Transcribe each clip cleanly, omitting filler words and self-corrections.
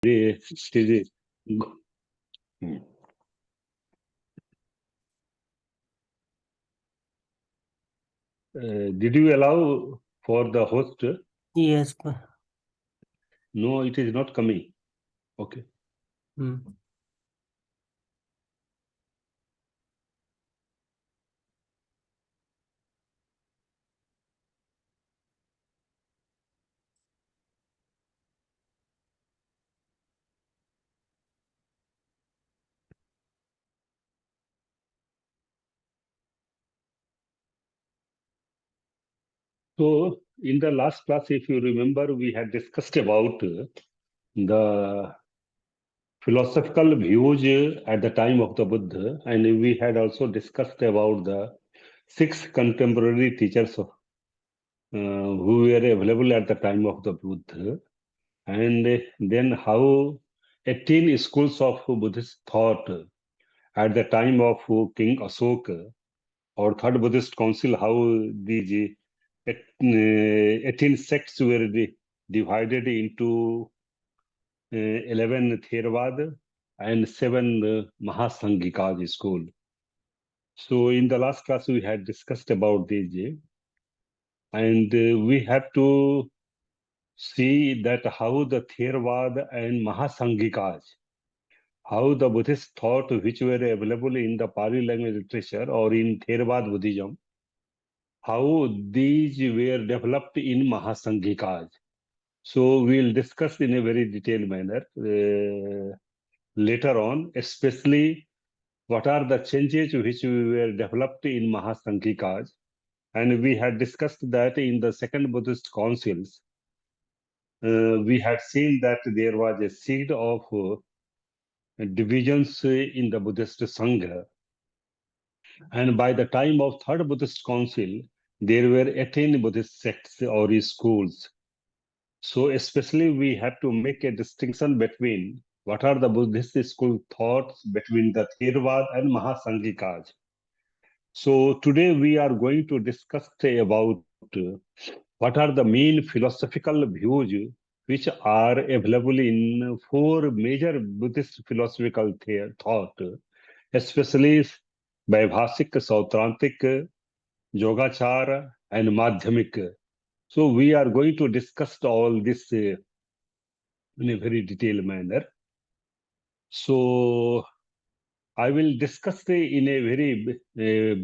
Did you allow for the host? Yes. No, it is not coming. Okay. So, in the last class, if you remember, we had discussed about the philosophical views at the time of the Buddha, and we had also discussed about the 6 contemporary teachers who were available at the time of the Buddha, and then how 18 schools of Buddhist thought at the time of King Ashoka or Third Buddhist Council, how these 18 sects were divided into 11 Theravada and 7 Mahasanghikas school. So in the last class, we had discussed about these, and we have to see that how the Theravada and Mahasanghikas, how the Buddhist thought which were available in the Pali language literature or in Theravada Buddhism, how these were developed in Mahasanghikas. So we'll discuss in a very detailed manner later on, especially what are the changes which were developed in Mahasanghikas. And we had discussed that in the second Buddhist councils. We had seen that there was a seed of divisions in the Buddhist Sangha. And by the time of third Buddhist council, there were 18 Buddhist sects or schools. So especially we have to make a distinction between what are the Buddhist school thoughts between the Theravada and Mahasanghikas. So today we are going to discuss about what are the main philosophical views which are available in 4 major Buddhist philosophical thought, especially Vaibhasik, Sautrantik, Yogachara, and Madhyamik. So we are going to discuss all this in a very detailed manner. So I will discuss in a very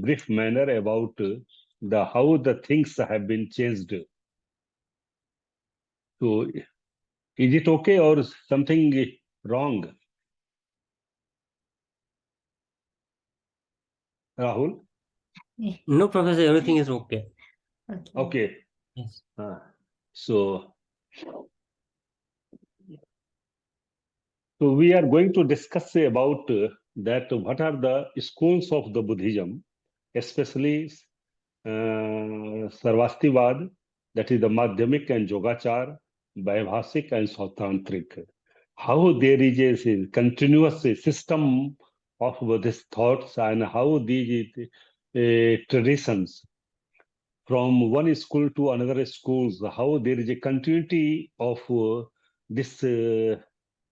brief manner about the how the things have been changed. So is it okay or something wrong? Rahul? No, Professor, everything is okay. Okay. Yes. So we are going to discuss about that what are the schools of the Buddhism, especially Sarvastivad, that is the Madhyamik and Yogachar, Vaibhasik and Sautantrik. How there is a continuous system of Buddhist thoughts and how these traditions from one school to another schools, how there is a continuity of this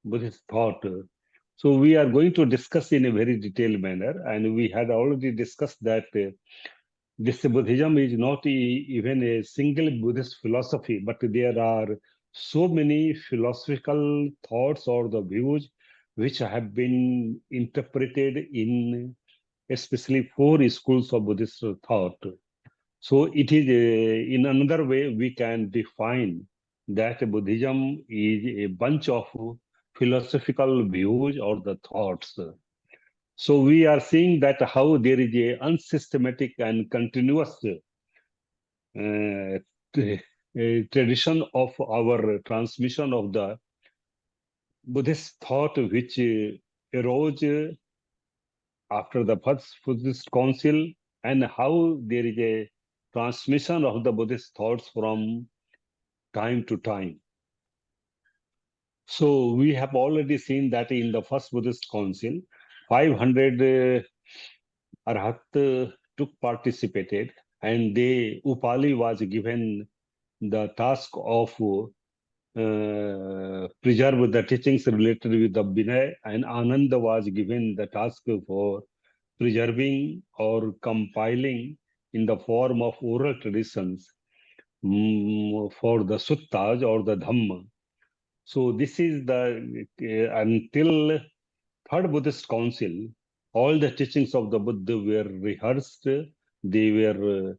Buddhist thought. So we are going to discuss in a very detailed manner, and we had already discussed that this Buddhism is not even a single Buddhist philosophy, but there are so many philosophical thoughts or the views which have been interpreted in especially 4 schools of Buddhist thought. So it is in another way we can define that Buddhism is a bunch of philosophical views or the thoughts. So we are seeing that how there is a unsystematic and continuous tradition of our transmission of the Buddhist thought which arose after the first Buddhist council, and how there is a transmission of the Buddhist thoughts from time to time. So we have already seen that in the first Buddhist council, 500 Arhat took participated, and Upali was given the task of preserve the teachings related with the Vinaya, and Ananda was given the task for preserving or compiling in the form of oral traditions for the suttas or the Dhamma. So this is the until Third Buddhist Council, all the teachings of the Buddha were rehearsed. They were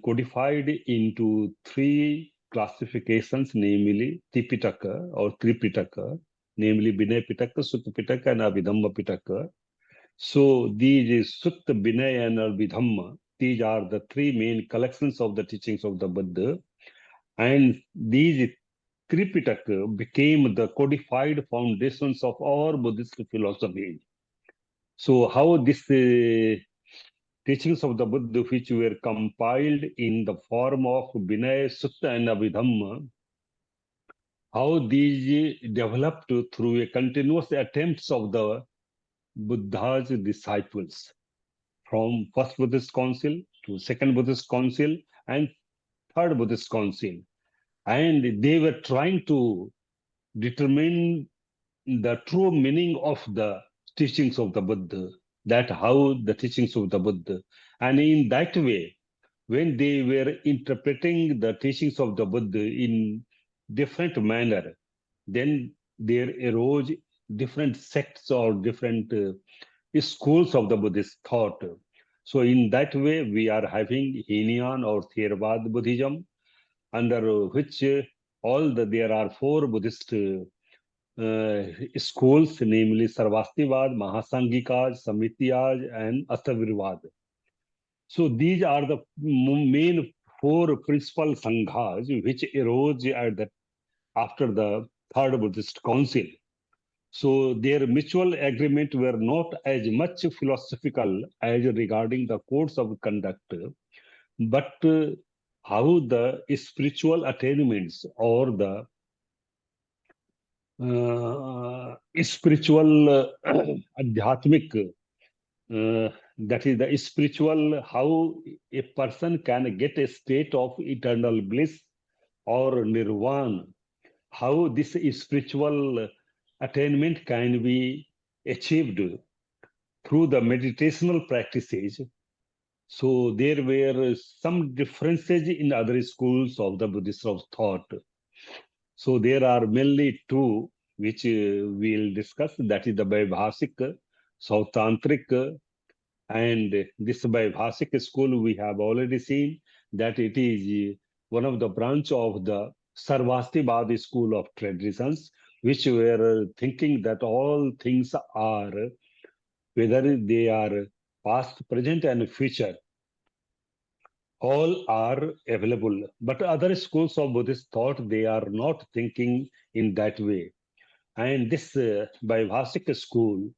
codified into three classifications, namely Tipitaka or Tripitaka, namely Vinaya Pitaka, Sutta Pitaka, and Abhidhamma Pitaka. So these Sutta, Vinaya, and Abhidhamma, these are the three main collections of the teachings of the Buddha. And these Tripitaka became the codified foundations of all Buddhist philosophy. So how this teachings of the Buddha, which were compiled in the form of Vinaya, Sutta, and Abhidhamma, how these developed through a continuous attempts of the Buddha's disciples, from first Buddhist Council to second Buddhist Council and third Buddhist Council. And they were trying to determine the true meaning of the teachings of the Buddha, that how the teachings of the Buddha. And in that way, when they were interpreting the teachings of the Buddha in different manner, then there arose different sects or different schools of the Buddhist thought. So in that way, we are having Hinian or Theravada Buddhism, under which there are four Buddhist schools, namely Sarvastivada, Mahasangikaj, Samityaj, and Astavirvad. So these are the main four principal sanghas which arose after the Third Buddhist Council. So their mutual agreement were not as much philosophical as regarding the codes of conduct, but how the spiritual attainments or the spiritual adhyatmic, that is the spiritual, how a person can get a state of eternal bliss or nirvana, how this spiritual attainment can be achieved through the meditational practices. So there were some differences in other schools of the Buddhist thought. So there are mainly two which we'll discuss. That is the Vaibhasik, Sautantrik, and this Vaibhasik school we have already seen that it is one of the branch of the Sarvastivadi school of traditions, which were thinking that all things are, whether they are past, present, and future, all are available. But other schools of Buddhist thought they are not thinking in that way. And this Vaibhasik school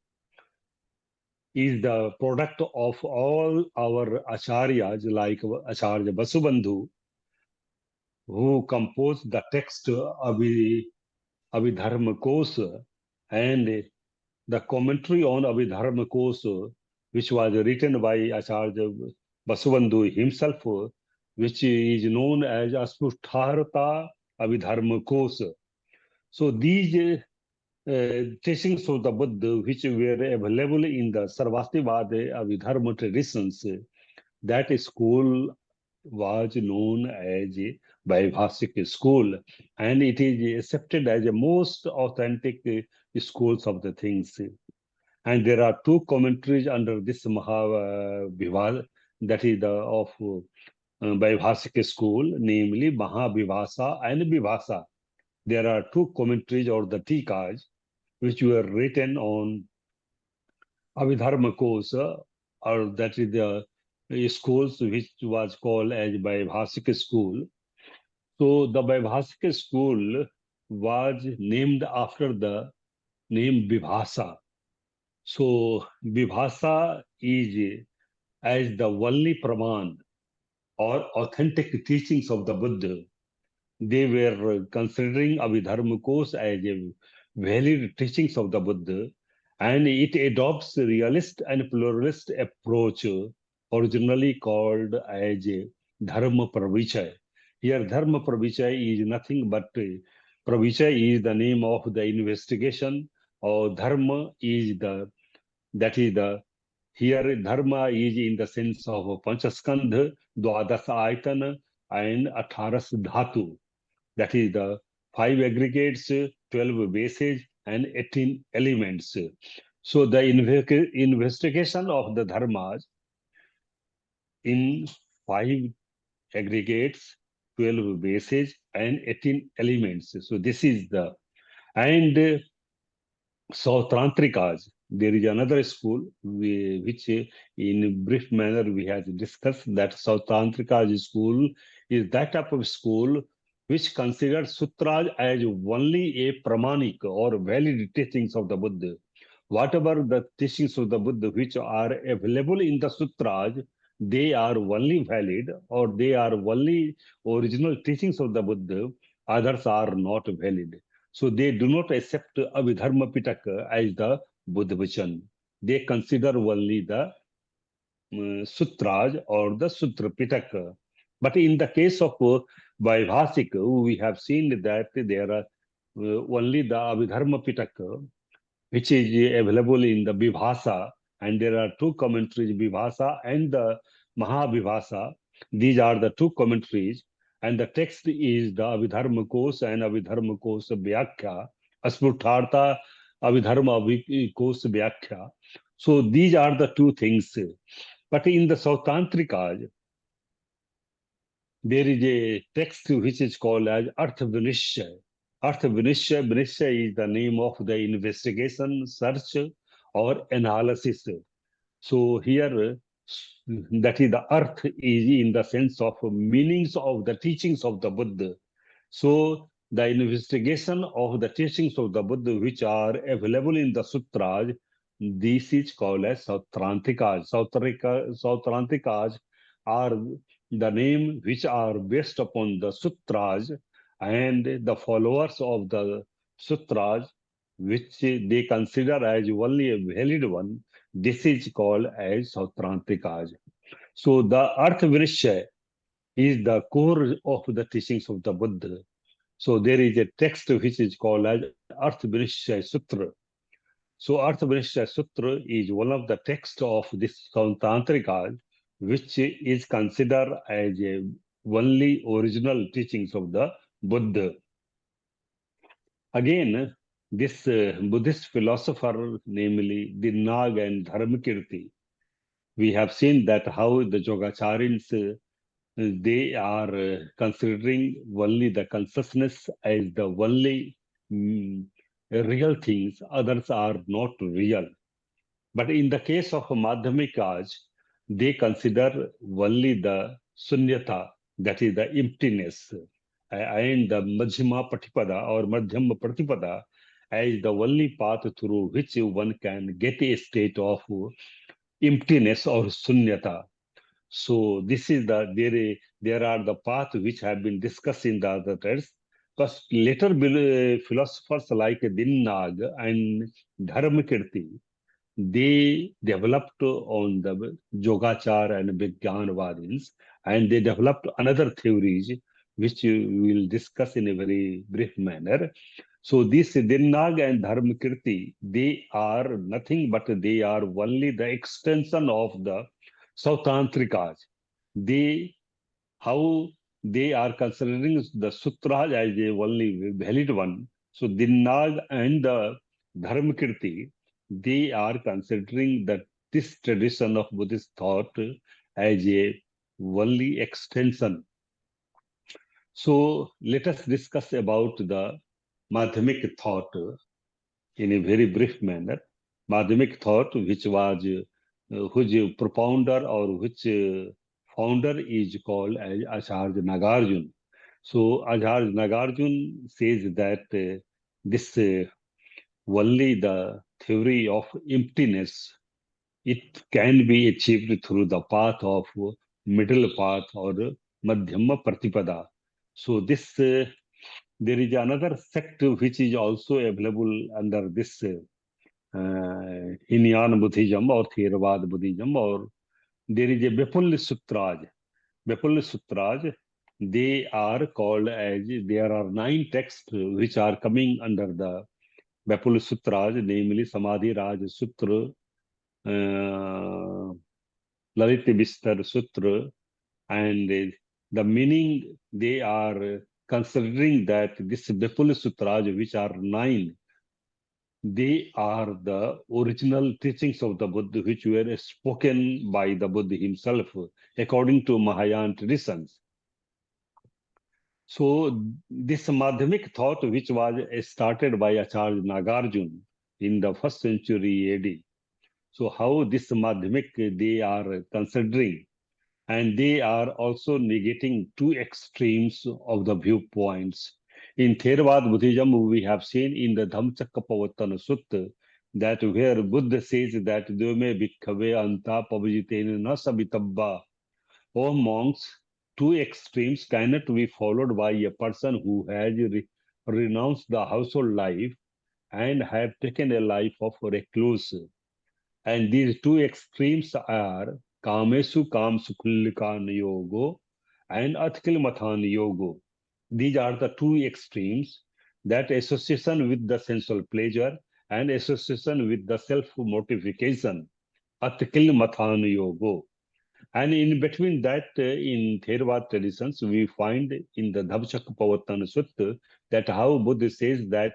is the product of all our acharyas like Acharya Vasubandhu, who composed the text Abhidharma Kosa, and the commentary on Abhidharma Kosa, which was written by Acharya Vasubandhu himself, which is known as Asputharata Abhidharma Kosa. So these teachings of the Buddha, which were available in the Sarvastivada Abhidharma traditions, that school was known as a Vaibhasik school, and it is accepted as the most authentic schools of the things. And there are two commentaries under this Mahavivasa, that is the of Vaibhasik school, namely Mahavivasa and Vivasa. There are two commentaries or the tikas which were written on Abhidharma Kosa, or that is the schools which was called as Vaibhasik school. So the Vaibhasik school was named after the name Vibhasa. So Vibhasa is as the Valli Praman or authentic teachings of the Buddha. They were considering Abhidharma Kosa as a valid teachings of the Buddha, and it adopts a realist and pluralist approach, originally called as a Dharma Pravichaya. Here, Dharma Pravichaya is nothing but Pravicha is the name of the investigation, or dharma is that is the here dharma is in the sense of Panchaskandha, Dwadas Ayatana, and Atharas Dhatu. That is the five aggregates, 12 bases, and 18 elements. So the investigation of the dharmas in five aggregates, 12 bases, and 18 elements. So this is the and Sautrantrikas. There is another school which, in brief manner, we have discussed that Sautrantrikas school is that type of school which considers sutras as only a pramanik or valid teachings of the Buddha. Whatever the teachings of the Buddha which are available in the sutras, they are only valid, or they are only original teachings of the Buddha. Others are not valid. So they do not accept Abhidharma Pitaka as the Buddha Vachan. They consider only the sutras or the Sutra Pitaka. But in the case of Vaibhasika, we have seen that there are only the Abhidharma Pitaka, which is available in the Vibhasa, and there are two commentaries, Vibhasa and the Mahavibhasa. These are the two commentaries, and the text is the Abhidharma Kos and Abhidharma Kos Vyakhya, Asprutartha Abhidharma Kos Vyakhya. So these are the two things. But in the Sautantrikas, there is a text which is called as Artha Vinishya. Artha Vinishya, Vinishya is the name of the investigation, search, or analysis. So here, that is the earth is in the sense of meanings of the teachings of the Buddha. So the investigation of the teachings of the Buddha which are available in the sutras, this is called as Sautrantikas. Sautrantikas are the name which are based upon the sutras, and the followers of the sutras, which they consider as only a valid one, this is called as Sautrantikas. So the Artha Vinishya is the core of the teachings of the Buddha. So there is a text which is called as Artha Vinishya Sutra. So Artha Vinishya Sutra is one of the texts of this Tantrika, which is considered as a only original teachings of the Buddha. Again, this Buddhist philosopher, namely Dinnag and Dharmakirti, we have seen that how the Yogacharins they are considering only the consciousness as the only mm, real things, others are not real. But in the case of Madhyamikas, they consider only the sunyata, that is the emptiness, and the Madhyama Patipada or Madhyama Pratipada as the only path through which one can get a state of emptiness or sunyata. So this is there are the paths which have been discussed in the other texts. But later philosophers like Dinnag and Dharmakirti, they developed on the Yogachar and Vijnanavadins, and they developed another theories which we will discuss in a very brief manner. So these Dinnag and Dharmakirti, they are nothing but they are only the extension of the Sautantrikas. They how they are considering the sutras as a only valid one. So Dinnag and the Dharmakirti, they are considering that this tradition of Buddhist thought as a only extension. So let us discuss about the Madhyamik thought in a very brief manner. Madhyamik thought, which was whose propounder or which founder is called as Acharya Nagarjuna. So Acharya Nagarjuna says that this only the theory of emptiness, it can be achieved through the path of middle path or Madhyama Pratipada. So this there is another sect which is also available under this Hinayana Buddhism or Theravada Buddhism, or there is a Bepul Sutraj. Bepul Sutraj, they are called as, there are 9 texts which are coming under the Bapul Sutras, namely Samadhi Raj Sutra, Lalit Bistar Sutra, and the meaning they are considering that this Bapul Sutras, which are 9, they are the original teachings of the Buddha, which were spoken by the Buddha himself, according to Mahayana traditions. So this Madhyamik thought, which was started by Acharya Nagarjuna in the first century AD. So how this Madhyamik they are considering, and they are also negating two extremes of the viewpoints. In Theravada Buddhism, we have seen in the Dhammacakkappavattana Sutta that where Buddha says that Dhyame bhikkhave anta pavajitena na sabitabba. O monks, two extremes cannot be followed by a person who has renounced the household life and have taken a life of recluse. And these two extremes are Kamesu Kam Sukullikan Yogo and Atkil Mathan Yogo. These are the two extremes, that association with the sensual pleasure and association with the self-mortification, Atkil Mathan Yogo. And in between that, in Theravada traditions, we find in the Dhammacakkappavattana Sutta that how Buddha says that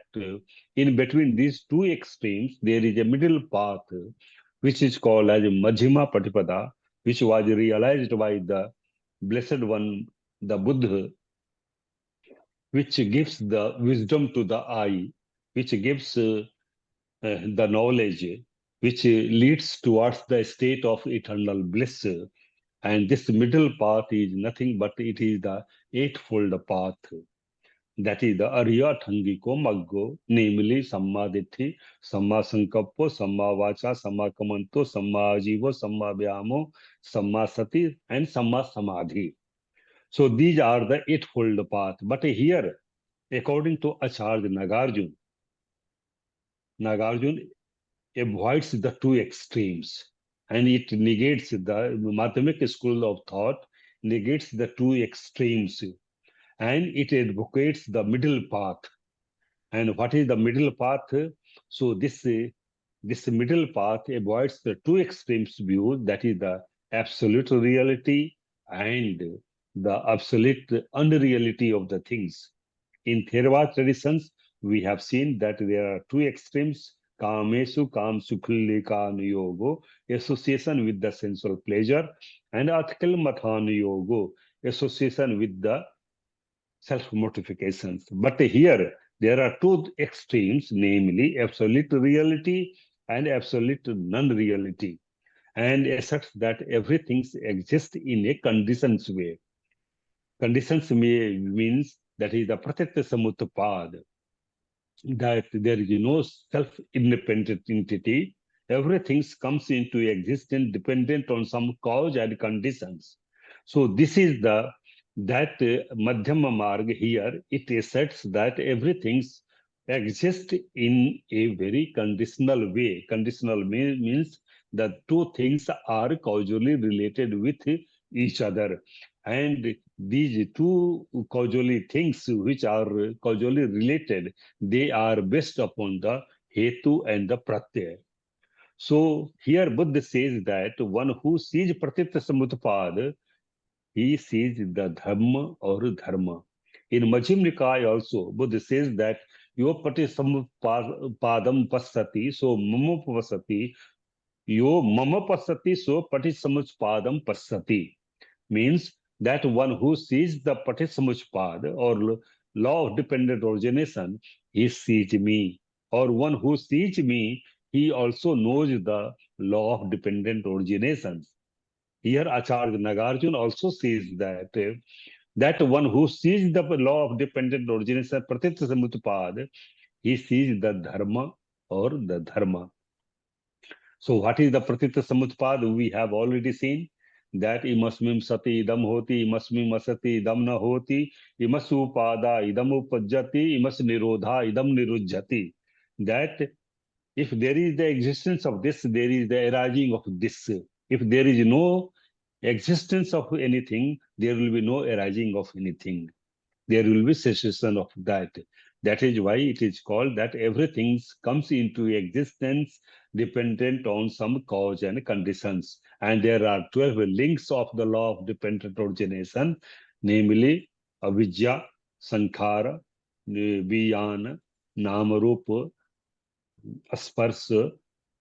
in between these two extremes, there is a middle path, which is called as Majjhima Patipada, which was realized by the Blessed One, the Buddha, which gives the wisdom to the eye, which gives the knowledge, which leads towards the state of eternal bliss. And this middle path is nothing but it is the eightfold path. That is the Arya Thangiko Maggo, namely Samma Ditti, Samma Sankappo, Samma Vacha, Samma Kamanto, Samma Ajivo, Samma Vyamo, Samma Sati, and Samma Samadhi. So these are the eightfold path. But here, according to Acharya Nagarjuna avoids the two extremes, and it negates the Madhyamik school of thought, negates the two extremes, and it advocates the middle path. And what is the middle path? So this middle path avoids the two extremes view, that is the absolute reality and the absolute unreality of the things. In Theravada traditions, we have seen that there are two extremes, Kamesu Kam Sukhillika Yogo, association with the sensual pleasure, and Atkal Mathan Yogo, association with the self-mortifications. But here, there are two extremes, namely absolute reality and absolute non-reality, and asserts that everything exists in a conditions way. Conditions may means that is the pratyekta samutpad, that there is no self-independent entity. Everything comes into existence dependent on some cause and conditions. So this is the that Madhyama Marg here, it asserts that everything exists in a very conditional way. Conditional means the two things are causally related with each other. And these two causally things which are causally related, they are based upon the hetu and the pratyaya. So here Buddha says that one who sees pratyekta samutpad, he sees the dhamma or dharma. In Majjhima Nikaya also, Buddha says that yo patisamutpadam passati, so mama passati, yo mama passati, so patisamutpadam passati. Means that one who sees the patisamuchpad or law of dependent origination, he sees me. Or one who sees me, he also knows the law of dependent originations. Here Acharya Nagarjuna also says that one who sees the law of dependent origination, Pratityasamutpad, he sees the dharma or the dharma. So what is the Pratitya Samutpad? We have already seen that imasmim sati idam hoti, imasmim asati idam na hoti, imasu pada idam upajjati, imas nirodha idam nirujjati. That if there is the existence of this, there is the arising of this. If there is no existence of anything, there will be no arising of anything. There will be cessation of that. That is why it is called that everything comes into existence dependent on some cause and conditions. And there are 12 links of the law of dependent origination, namely avidya, sankhara, vijnana, namarupa, स्पर्श,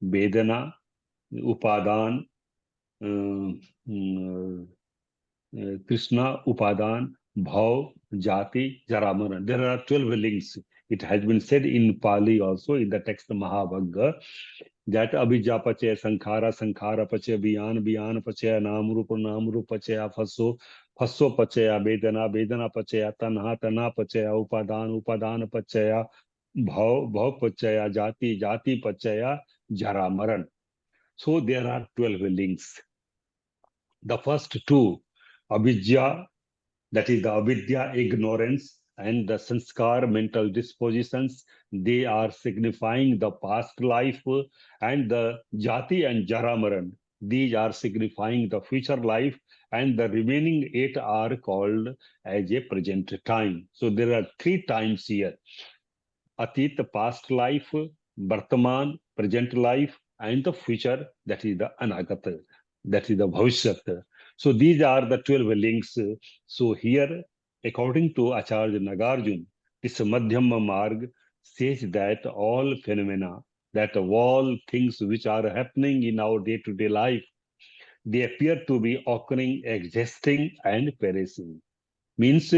वेदना, उपादान, Krishna, Upadan, Bhav, Jati, Jaramarana. There are 12 links. It has been said in Pali also in the text Mahabhagga that Abhijja Pachaya Sankhara, Sankhara Pachaya Vijnana, Vijnana Pachaya Namrupa, Namrupa Pachaya Phasso, Phasso Pachaya Vedana, Vedana Pachaya Tanha, Tanha Pachaya Upadan, Upadan Pachaya Bhav, Bhav Pachaya Jati, Jati Pachaya Jaramaran. So there are 12 links. The first two, Abhijja, that is the avidya, ignorance, and the sanskar, mental dispositions, they are signifying the past life, and the jati and jaramaran, these are signifying the future life, and the remaining 8 are called as a present time. So there are 3 times here: Atit, past life; Vartaman, present life; and the future, that is the Anagata, that is the Bhavishyat. So these are the 12 links. So here, according to Acharya Nagarjuna, this Madhyama Marg says that all phenomena, that all things which are happening in our day-to-day life, they appear to be occurring, existing, and perishing. Means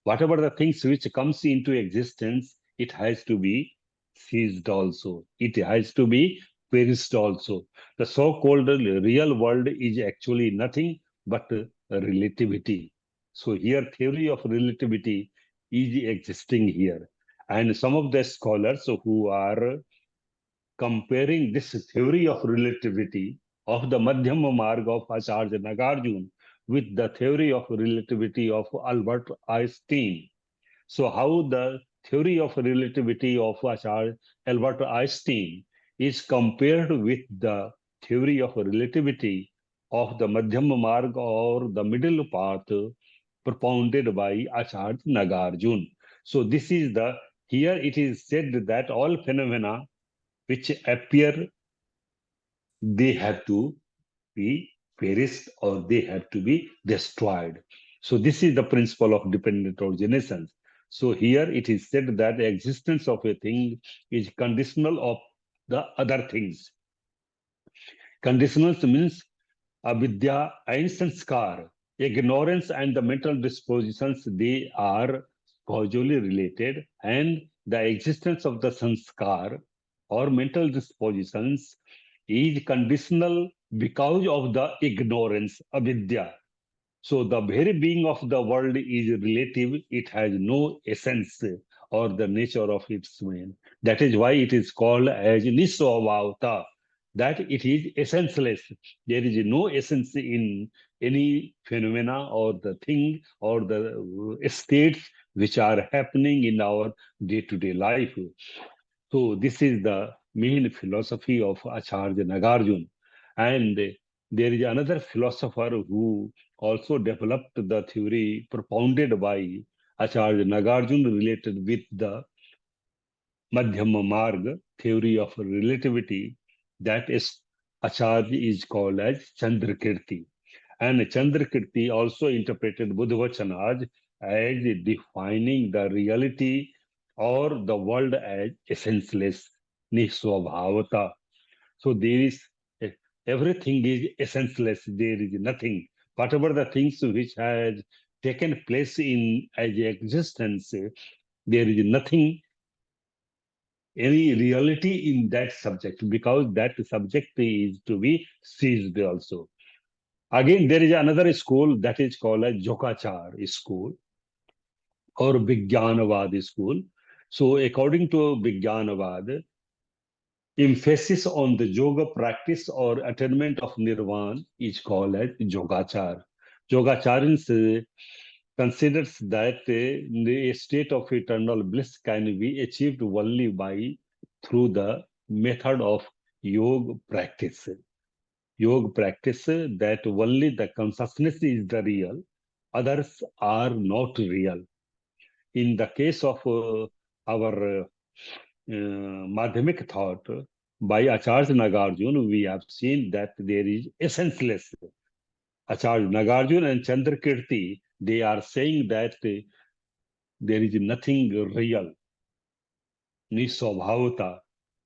whatever the things which comes into existence, it has to be seized also. It has to be perished also. The so-called real world is actually nothing but relativity. So here theory of relativity is existing here. And some of the scholars who are comparing this theory of relativity of the Madhyama Marg of Acharya Nagarjuna with the theory of relativity of Albert Einstein. So, how the theory of relativity of Acharya Albert Einstein is compared with the theory of relativity of the Madhyama Marg or the middle path propounded by Acharya Nagarjuna. So, this is the here it is said that all phenomena which appear, they have to be perished or they have to be destroyed. So this is the principle of dependent origination. So here it is said that the existence of a thing is conditional of the other things. Conditional means avidya and sanskar, ignorance and the mental dispositions, they are causally related, and the existence of the sanskar or mental dispositions is conditional because of the ignorance, avidya. So the very being of the world is relative. It has no essence or the nature of its being. That is why it is called as nisvabhavata, that it is essenceless. There is no essence in any phenomena or the thing or the states which are happening in our day-to-day life. So this is the main philosophy of Acharya Nagarjuna. And there is another philosopher who also developed the theory propounded by Acharya Nagarjuna related with the Madhyama Marg theory of relativity. That is Acharya is called as Chandrakirti. And Chandrakirti also interpreted Buddhavachanaj as defining the reality or the world as essenceless, nisvabhavata. So there is everything is essenceless. There is nothing. Whatever the things which has taken place in as existence, there is nothing, any reality in that subject because that subject is to be seized also. Again, there is another school that is called a Jokachar school or Vijnanavad school. So, according to Vijnanavad, emphasis on the yoga practice or attainment of nirvana is called as Yogachar. Yogacharans considers that the state of eternal bliss can be achieved only by through the method of yoga practice. Yoga practice that only the consciousness is the real, others are not real. In the case of our Madhyamik thought by Acharya Nagarjuna, we have seen that there is essenceless. Acharya Nagarjuna and Chandrakirti, they are saying that there is nothing real, nisvabhavata,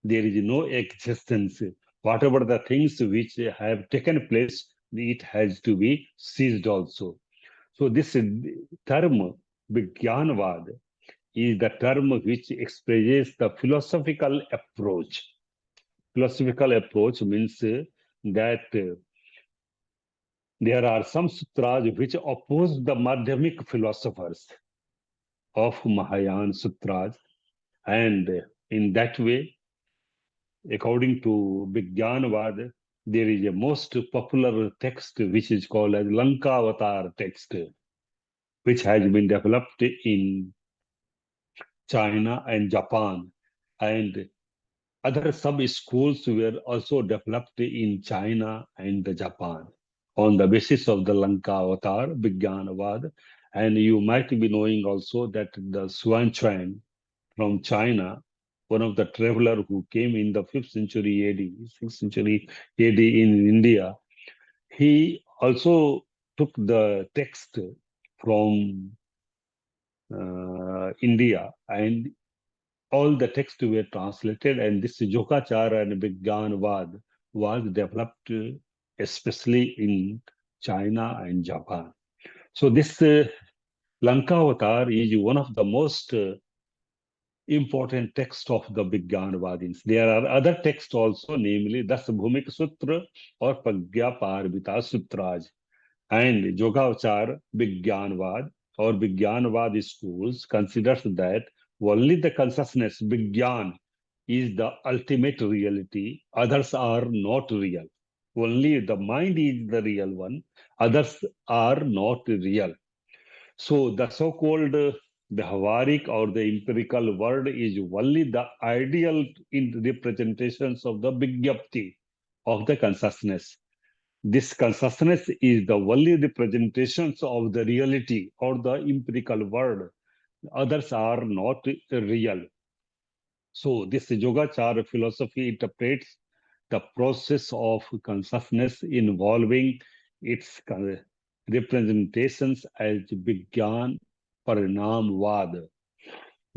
there is no existence. Whatever the things which have taken place, it has to be ceased also. So this term, Vijnanavad, is the term which expresses the philosophical approach. Philosophical approach means that there are some sutras which oppose the Madhyamik philosophers of Mahayana sutras, and in that way, according to Vijnanavad, there is a most popular text which is called as Lanka Avatar text, which has been developed in China and Japan, and other sub-schools were also developed in China and Japan on the basis of the Lanka Avatar, Vijnanavad. And you might be knowing also that the Xuan Chuan from China, one of the traveler who came in the 5th century AD, 6th century AD in India, he also took the text from India, and all the texts were translated, and this Yogachara and Vijnanavad was developed especially in China and Japan. So this Lanka Avatar is one of the most important texts of the Vijnanavadins. There are other texts also, namely Das Bhumik Sutra or Pragya Parvita Sutras, and Yogavachar Vijnanavad or Vijnanavad schools considers that only the consciousness, Vijnan, is the ultimate reality. Others are not real. Only the mind is the real one. Others are not real. So the so-called Vyavharik or the empirical world is only the ideal in representations of the Vigyapti of the consciousness. This consciousness is the only representations of the reality or the empirical world. Others are not real. So this Yogachara philosophy interprets the process of consciousness involving its representations as Vijnan Parinamvad.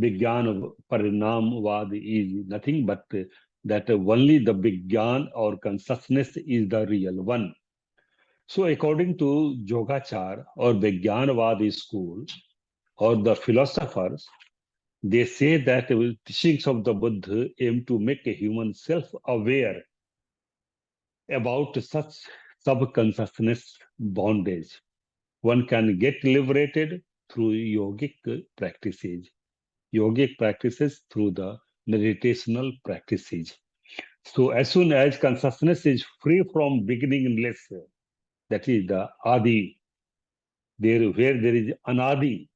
Vijnan Parinamvad is nothing but that only the Vijnan or consciousness is the real one. So according to Yogachar or Vijnanavad school or the philosophers, they say that the teachings of the Buddha aim to make a human self-aware about such subconsciousness bondage. One can get liberated through yogic practices through the meditational practices. So as soon as consciousness is free from beginningless, that is the adi, where there is anadi,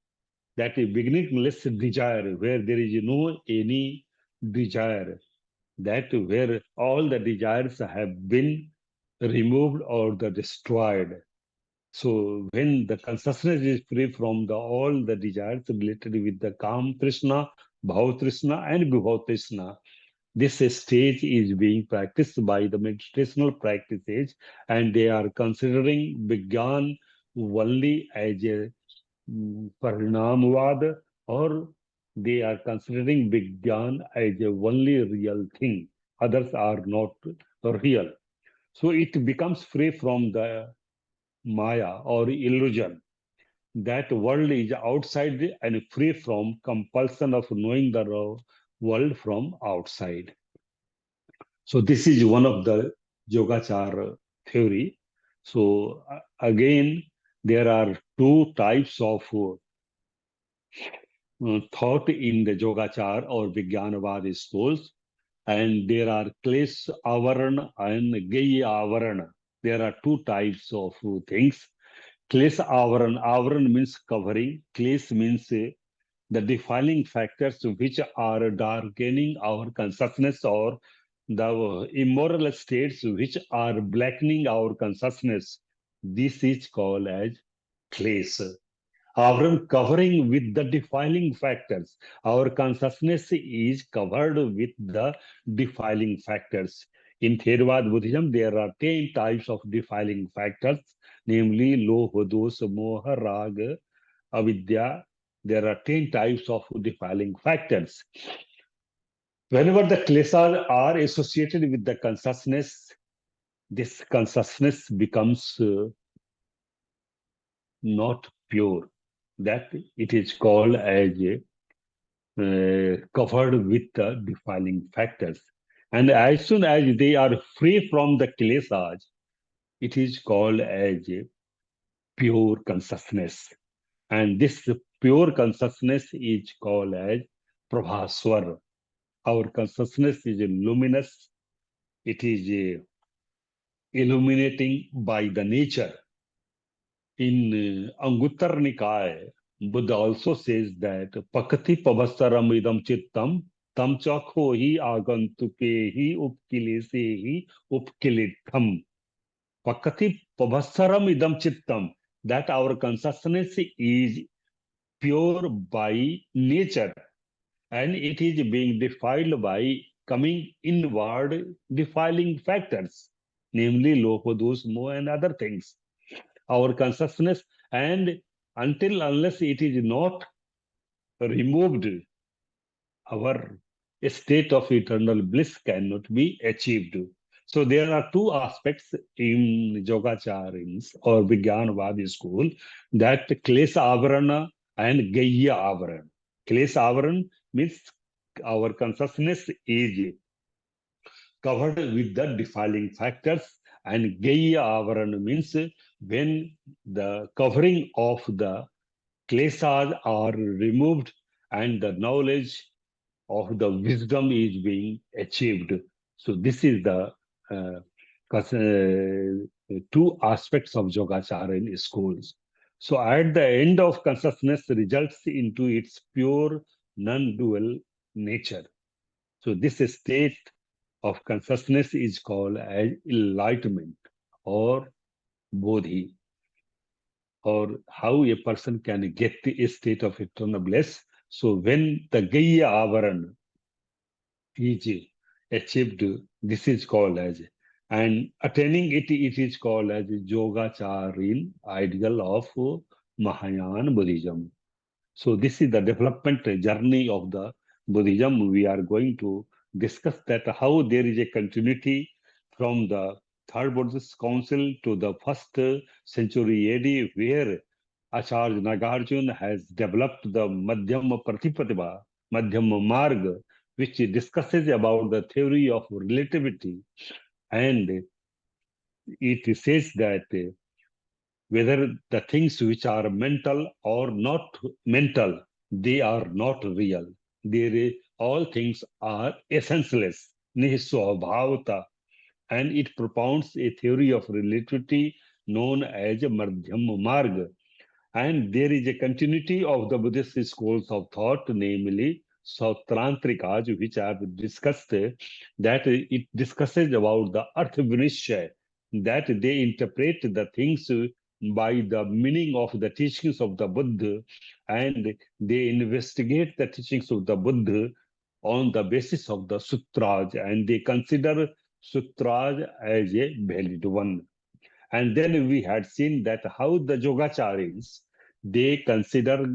that is beginningless desire, where there is no any desire, that where all the desires have been removed or the destroyed. So when the consciousness is free from all the desires related with the Kam Trishna, Bhav Trishna, and Vibhav Trishna, this stage is being practiced by the meditational practices, and they are considering Vijnan only as a Parinamavad, or they are considering Vijnan as a only real thing. Others are not real. So it becomes free from the Maya or illusion. That world is outside and free from compulsion of knowing the world from outside. So this is one of the Yogachar theory. So again, there are two types of thought in the Yogachar or Vijnanavad schools, and there are Klesh Avarana and Geya Avarana. There are two types of things. Klesh Avarana, Avarana means covering, Klesh means the defining factors which are darkening our consciousness or the immoral states which are blackening our consciousness, this is called as klesha. Our covering with the defiling factors. Our consciousness is covered with the defiling factors. In Theravada Buddhism, there are 10 types of defiling factors, namely Loha, Dosa, Moha, Raga, Avidya. There are 10 types of defiling factors. Whenever the kleshas are associated with the consciousness, this consciousness becomes not pure. That it is called as covered with the defiling factors. And as soon as they are free from the kleshas, it is called as pure consciousness. And this pure consciousness is called as Prabhaswar. Our consciousness is luminous. It is illuminating by the nature. In Anguttar Nikaya, Buddha also says that Pakati Pavasaram idam chittam tam chakho hi agantuke hi upkilese hi upkilitam. Pakati Pavasaram idam chittam, that our consciousness is pure by nature and it is being defiled by coming inward defiling factors, namely lopadus, moha, and other things. Our consciousness, and until unless it is not removed, our state of eternal bliss cannot be achieved. So there are two aspects in Yogacharins or Vijnanavadi school, that Klesa Avarana and Gaya Avarana. Klesa Avarana means our consciousness is covered with the defiling factors, and Gaya Avarana means when the covering of the kleshas are removed and the knowledge of the wisdom is being achieved. So this is the two aspects of Yogachara in schools. So at the end of consciousness results into its pure non-dual nature. So this state of consciousness is called as enlightenment or bodhi, or how a person can get a state of eternal bliss. So when the Gaya Avaran is achieved, this is called as, and attaining it, it is called as Yogacharin, ideal of Mahayana Buddhism. So this is the development journey of the Buddhism. We are going to discuss that how there is a continuity from the Third Buddhist Council to the first century AD, where Acharya Nagarjuna has developed the Madhyama Pratipattiva, Madhyama Marg, which discusses about the theory of relativity. And it says that whether the things which are mental or not mental, they are not real. All things are essenceless, niswabhavata, and it propounds a theory of relativity known as Madhyam Marg. And there is a continuity of the Buddhist schools of thought, namely Sautrantrikas, which I have discussed, that it discusses about the Arth Vinishya, that they interpret the things by the meaning of the teachings of the Buddha, and they investigate the teachings of the Buddha on the basis of the sutras, and they consider sutras as a valid one. And then we had seen that how the Yogacharis, they consider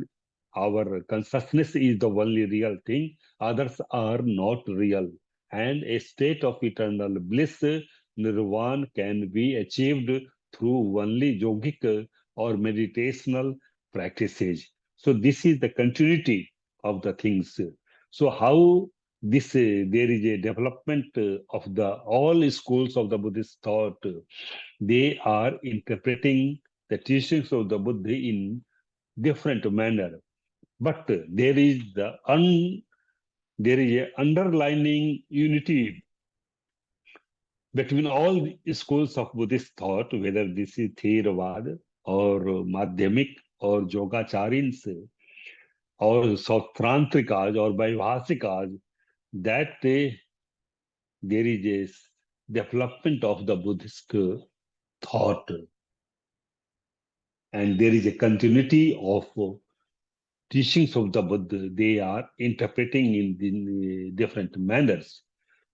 our consciousness is the only real thing, others are not real. And a state of eternal bliss, nirvana, can be achieved through only yogic or meditational practices. So this is the continuity of the things. So how this there is a development of the all schools of the Buddhist thought, they are interpreting the teachings of the Buddha in different manner. But there is a underlining unity between all the schools of Buddhist thought, whether this is Theravada or Madhyamik or Yogacharins or Sautrantrikas or Vaibhasikas, that there is a development of the Buddhist thought, and there is a continuity of teachings of the Buddha. They are interpreting in different manners.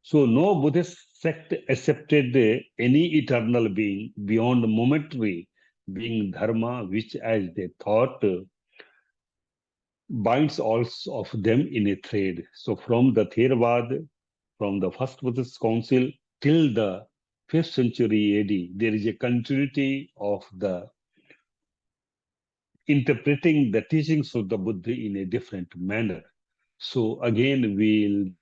So no Buddhist sect accepted any eternal being beyond momentary being dharma, which as they thought binds all of them in a thread. So from the Theravada, from the first Buddhist council till the 5th century AD, there is a continuity of the interpreting the teachings of the Buddha in a different manner. So again, we'll